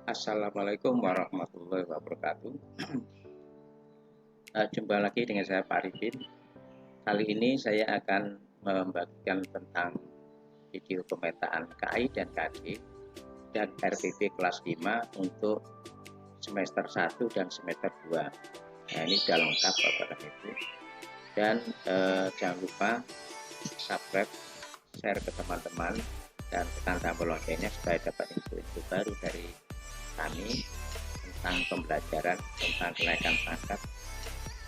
Assalamualaikum warahmatullahi wabarakatuh. Jumpa lagi dengan saya Pak Arifin. Kali ini saya akan membagikan tentang video pemetaan KI dan KD dan RPP kelas 5 untuk semester 1 dan semester 2. Nah, ini sudah lengkap Bapak dan Ibu. Dan jangan lupa subscribe, share ke teman-teman, dan tekan tombol loncengnya supaya dapat info-info baru dari kami tentang pembelajaran, tentang kenaikan pangkat,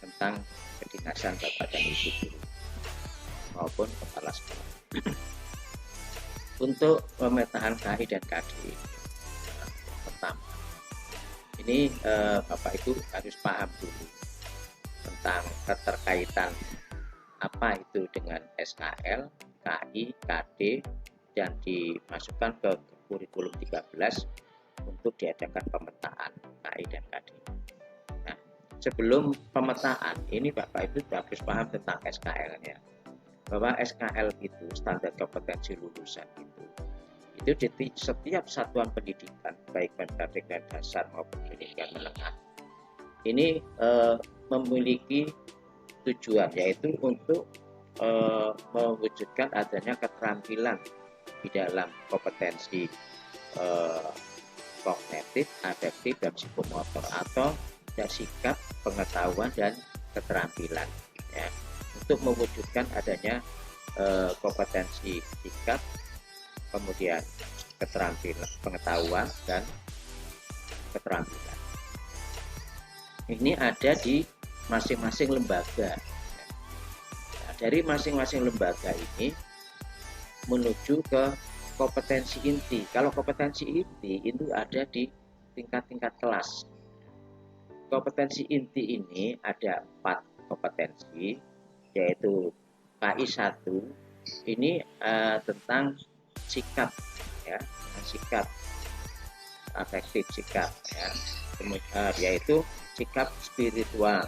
tentang kedinasan Bapak dan Ibu guru maupun kepala sekolah. Untuk pemetaan KI dan KD, pertama, ini Bapak Ibu harus paham dulu tentang keterkaitan apa itu dengan SKL, KI, KD, dan dimasukkan ke kurikulum 13 untuk diadakan pemetaan KI dan KD. Nah, sebelum pemetaan ini Bapak Ibu harus paham tentang SKL-nya. Bahwa SKL itu standar kompetensi lulusan itu di setiap satuan pendidikan baik pendidikan dasar maupun pendidikan menengah ini memiliki tujuan, yaitu untuk mewujudkan adanya keterampilan di dalam kompetensi kognitif, adaptif, dan psikomotor atau sikap, pengetahuan, dan keterampilan ya, untuk mewujudkan adanya kompetensi sikap, kemudian keterampilan, pengetahuan, dan keterampilan. Ini ada di masing-masing lembaga. Nah, dari masing-masing lembaga ini menuju ke kompetensi inti. Kalau kompetensi inti itu ada di tingkat-tingkat kelas. Kompetensi inti ini ada 4 kompetensi, yaitu KI 1 ini tentang sikap ya, sikap afektif, sikap ya, yaitu sikap spiritual.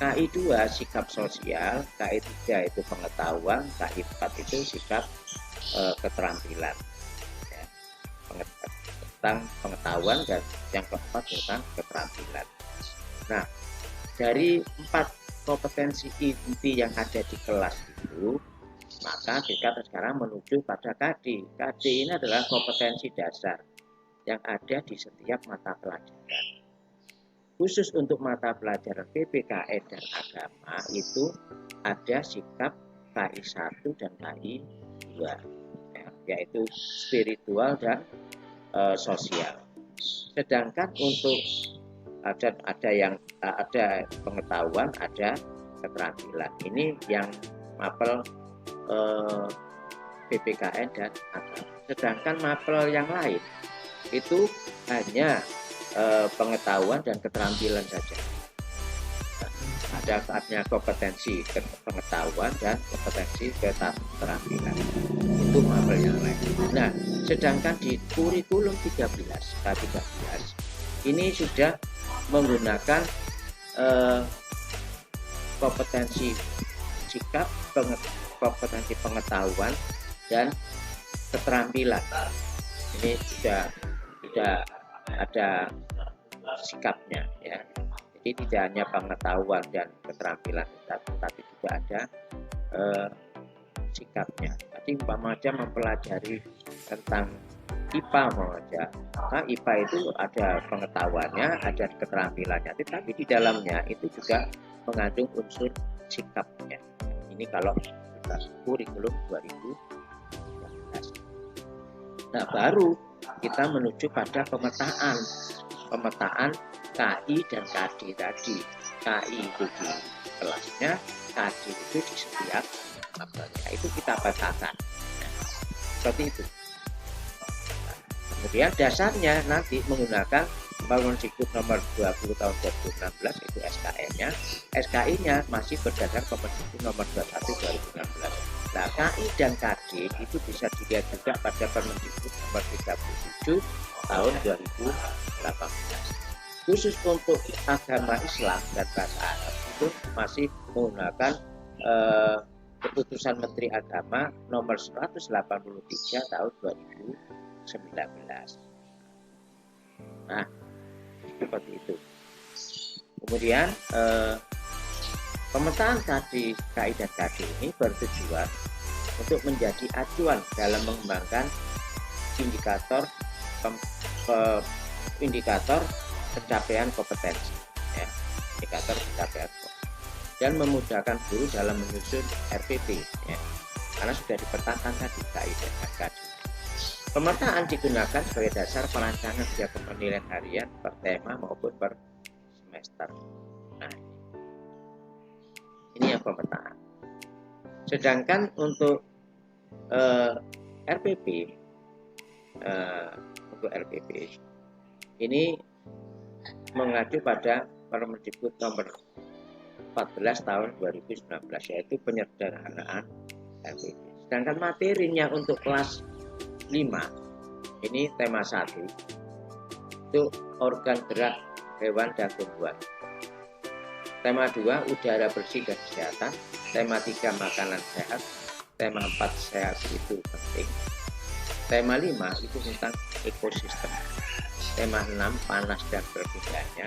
KI 2 sikap sosial, KI 3 itu pengetahuan, KI 4 itu sikap keterampilan ya, tentang pengetahuan, dan yang keempat tentang keterampilan. Nah, dari 4 kompetensi inti yang ada di kelas itu, maka kita sekarang menuju pada KD. KD ini adalah kompetensi dasar yang ada di setiap mata pelajaran. Khusus untuk mata pelajaran PPKN dan agama itu ada sikap KI 1 dan KI 2, ya, yaitu spiritual dan sosial. Sedangkan untuk ada yang ada pengetahuan, ada keterampilan. Ini yang mapel PPKN dan agama. Sedangkan mapel yang lain itu hanya pengetahuan dan keterampilan saja. Ada saatnya kompetensi pengetahuan dan kompetensi keterampilan. Itu mapel yang lain. Nah, sedangkan di kurikulum 13 K13 ini sudah menggunakan kompetensi sikap, kompetensi pengetahuan, dan keterampilan. Ini sudah ada sikapnya ya. Jadi tidak hanya pengetahuan dan keterampilan, tetapi juga ada sikapnya. Tadi umpama aja mempelajari tentang IPA saja, maka IPA itu ada pengetahuannya, ada keterampilannya, tetapi di dalamnya itu juga mengandung unsur sikapnya. Ini kalau kita kurikulum 2013. Nah, baru kita menuju pada pemetaan KI dan KD tadi. KI itu di kelasnya, KD itu di setiap mapelnya. Itu kita petakan. Nah, seperti itu. Kemudian dasarnya nanti menggunakan Permendikbud nomor 20 tahun 2016 itu SKL-nya. SKI-nya masih berdasarkan Permendikbud nomor 21 2016. Nah, KI dan KD itu bisa dilihat juga pada Permendikbud nomor 37 tahun 2018. Khusus untuk agama Islam dan bahasa Arab itu masih menggunakan keputusan Menteri Agama nomor 183 tahun 2019. Nah, seperti itu. Kemudian pemetaan KI dan KD ini bertujuan untuk menjadi acuan dalam mengembangkan indikator indikator pencapaian kompetensi, ya, indikator pencapaian dan memudahkan guru dalam menyusun RPP, ya, karena sudah dipetakan tadi KI dan KD. Pemetaan digunakan sebagai dasar perancangan kegiatan penilaian harian per tema maupun per semester. Nah, ini yang pemetaan. Sedangkan untuk RPP, untuk RPP ini mengacu pada Permendikbud nomor 14 tahun 2019, yaitu penyederhanaan RPP. Sedangkan materinya untuk kelas 5 ini tema 1 itu organ gerak hewan dan tumbuhan. Tema 2 udara bersih dan kesehatan. Tema 3 makanan sehat. Tema 4 sehat itu penting. Tema 5 itu tentang ekosistem. Tema 6 panas dan perbedanya.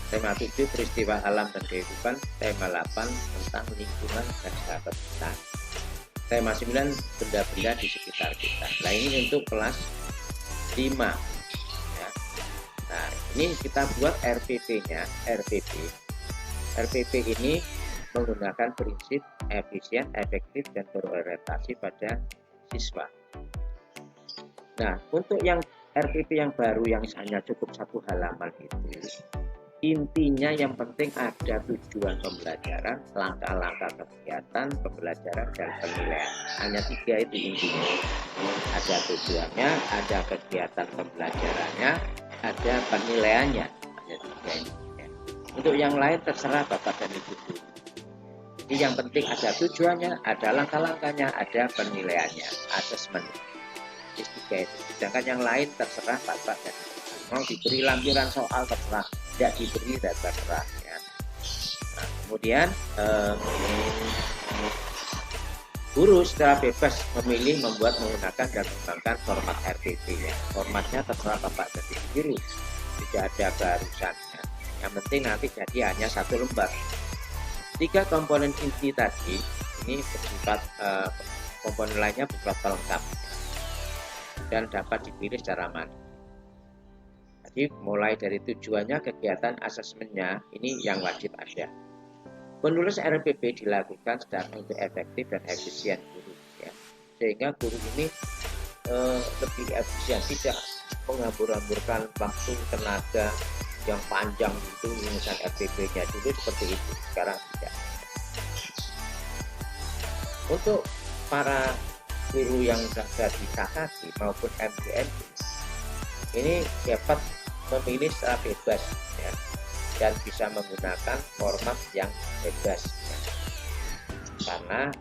Tema 7 peristiwa alam dan kehidupan. Tema 8 tentang lingkungan dan sahabat kita. Tema 9 benda-benda di sekitar kita. Nah, ini untuk kelas 5, ya. Nah, ini kita buat RPP-nya. RPP ini menggunakan prinsip efisien, efektif, dan berorientasi pada siswa. Nah, untuk yang RPP yang baru yang hanya cukup 1 halaman itu, intinya yang penting ada tujuan pembelajaran, langkah-langkah kegiatan pembelajaran, dan penilaian. Hanya 3 itu intinya. Ada tujuannya, ada kegiatan pembelajarannya, ada penilaiannya. Hanya 3 ini. Untuk yang lain terserah Bapak dan Ibu guru. Jadi yang penting ada tujuannya, ada langkah-langkahnya, ada penilaiannya, asesmen. Jadi 3 itu. Sedangkan yang lain terserah Bapak dan Ibu. Mau diberi lampiran soal terserah, tidak diberi dan terserah, ya. Nah, kemudian guru secara bebas memilih membuat, menggunakan, dan mengembangkan format RPP-nya. Formatnya terserah Bapak dan Ibu guru, tidak ada keharusannya. Yang penting nanti jadi hanya 1 lembar. 3 komponen inti tadi ini bersifat komponen lainnya bersifat pelengkap dan dapat dipilih secara mandiri. Jadi mulai dari tujuannya, kegiatan, asesmennya ini yang wajib ada. Penulis RPP dilakukan secara untuk efektif dan efisien guru, ya. Sehingga guru ini lebih efisien, tidak menghambur-hamburkan waktu, tenaga yang panjang itu misalnya RPP-nya dulu seperti itu, sekarang tidak. Untuk para guru yang sudah di KKD maupun MDM ini dapat memilih secara bebas, ya, dan bisa menggunakan format yang bebas, ya. Karena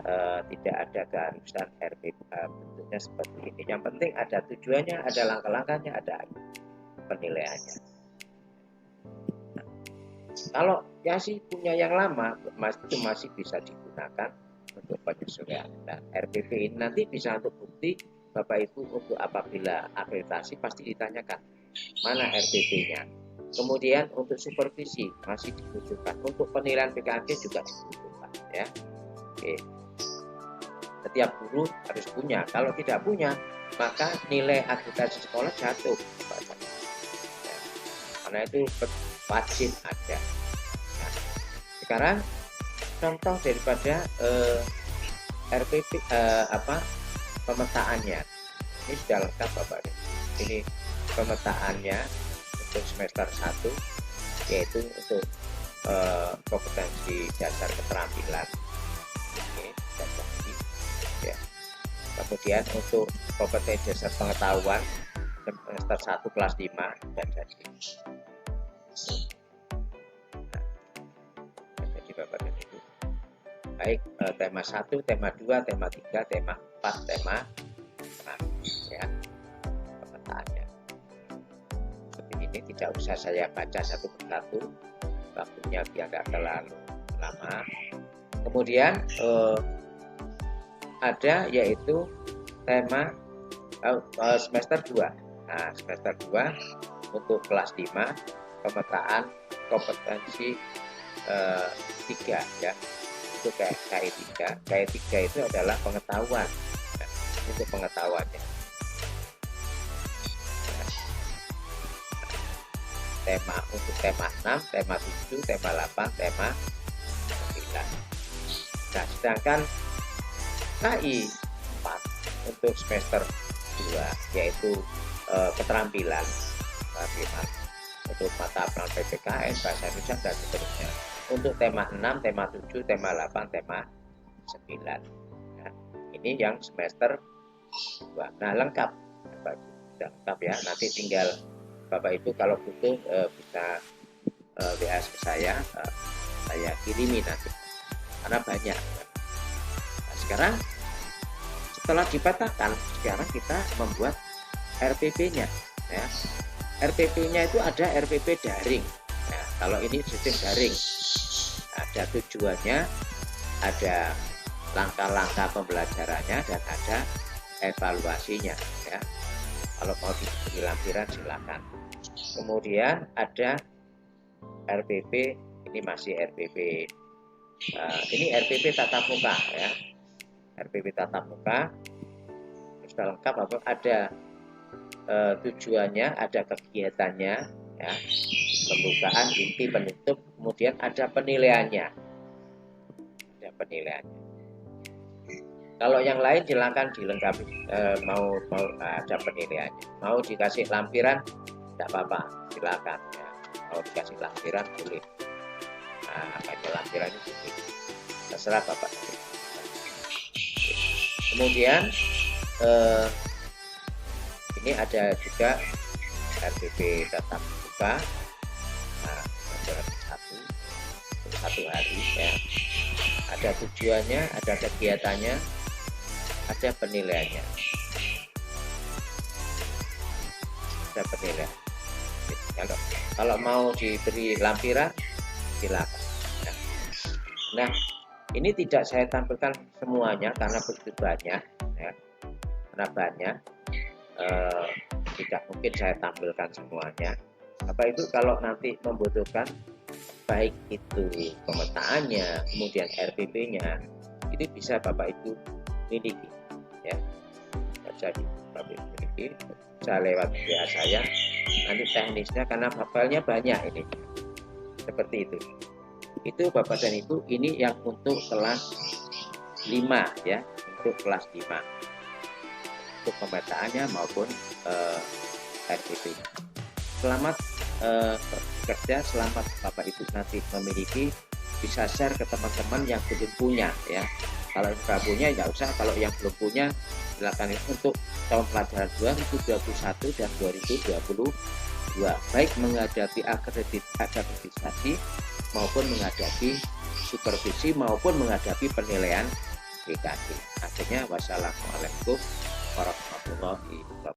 tidak ada keharusan RPP bentuknya seperti ini. Yang penting ada tujuannya, ada langkah-langkahnya, ada penilaiannya. Kalau ya sih punya yang lama itu masih bisa digunakan untuk penyesuaian. Dan RPP ini nanti bisa untuk bukti Bapak Ibu, untuk apabila akreditasi pasti ditanyakan mana RPP-nya. Kemudian untuk supervisi masih dibutuhkan, untuk penilaian PKG juga dibutuhkan, ya. Oke. Setiap guru harus punya. Kalau tidak punya, maka nilai akreditasi sekolah jatuh, ya. Karena itu wajib ada. Nah, sekarang contoh daripada RPP pemetaannya ini sudah lengkap Bapak. Ini pemetaannya untuk semester 1, yaitu untuk kompetensi dasar keterampilan, dan tadi, ya. Kemudian untuk kompetensi dasar pengetahuan semester 1 kelas 5 dan tadi. Nah, jadi Bapak dan Ibu, baik tema 1, tema 2, tema 3, tema 4, tema 6, ya, pemetaannya. Seperti ini, tidak usah saya baca satu persatu, waktunya biar tidak terlalu lama. Kemudian ada yaitu tema semester 2. Nah, semester 2 untuk kelas 5 pemetaan kompetensi 3 ya, itu KI 3. KI 3 itu adalah pengetahuan ya, untuk pengetahuannya. Tema untuk tema 6, tema 7, tema 8, tema 9. Nah, sedangkan KI 4 untuk semester 2 yaitu keterampilan untuk mata pelajaran PPKN, bahasa Indonesia dan seterusnya. Untuk tema 6, tema 7, tema 8, tema 9. Nah, ini yang semester 2. Nah, lengkap. Sudah lengkap ya. Nanti tinggal Bapak Ibu kalau butuh bisa WA ke saya kirimi nanti. Karena banyak. Nah, sekarang setelah dipetakan, sekarang kita membuat RPP-nya ya. RPP-nya itu ada RPP daring. Nah, kalau ini sistem daring, ada tujuannya, ada langkah-langkah pembelajarannya, dan ada evaluasinya ya. Kalau mau diberi lampiran silakan. Kemudian ada RPP, ini masih RPP, ini RPP tatap muka ya. RPP tatap muka sudah lengkap, ada tujuannya, ada kegiatannya ya, pembukaan, inti, penutup, kemudian ada penilaiannya. Kalau yang lain silakan dilengkapi, mau ada penilaiannya, mau dikasih lampiran tidak apa-apa, silakan ya. Mau dikasih lampiran boleh. Nah, ada lampiran itu terserah Bapak. Kemudian ini ada juga RPP tatap muka, nah, satu hari ya. Ada tujuannya, ada kegiatannya, ada penilaiannya. Ada penilaian. Kalau mau diberi lampiran silakan. Nah, ini tidak saya tampilkan semuanya karena begitu banyak ya. Karena banyak, tidak mungkin saya tampilkan semuanya. Bapak Ibu kalau nanti membutuhkan baik itu pemetaannya, kemudian RPP-nya, ini bisa Bapak Ibu miliki ya. Jadi Bapak Ibu miliki, bisa lewat WA saya. Nanti teknisnya karena filenya banyak ini. Seperti itu. Itu Bapak dan Ibu, ini yang untuk kelas 5 ya, untuk kelas 5. Untuk pemetaannya maupun RPP. Selamat bekerja, selamat Bapak Ibu nanti memiliki, bisa share ke teman-teman yang belum punya ya. Kalau yang sudah punya nggak usah, kalau yang belum punya silakan. Untuk tahun pelajaran 2021 dan 2022, baik menghadapi akreditisasi maupun menghadapi supervisi maupun menghadapi penilaian BKD. Akhirnya wassalamualaikum warahmatullahi wabarakatuh.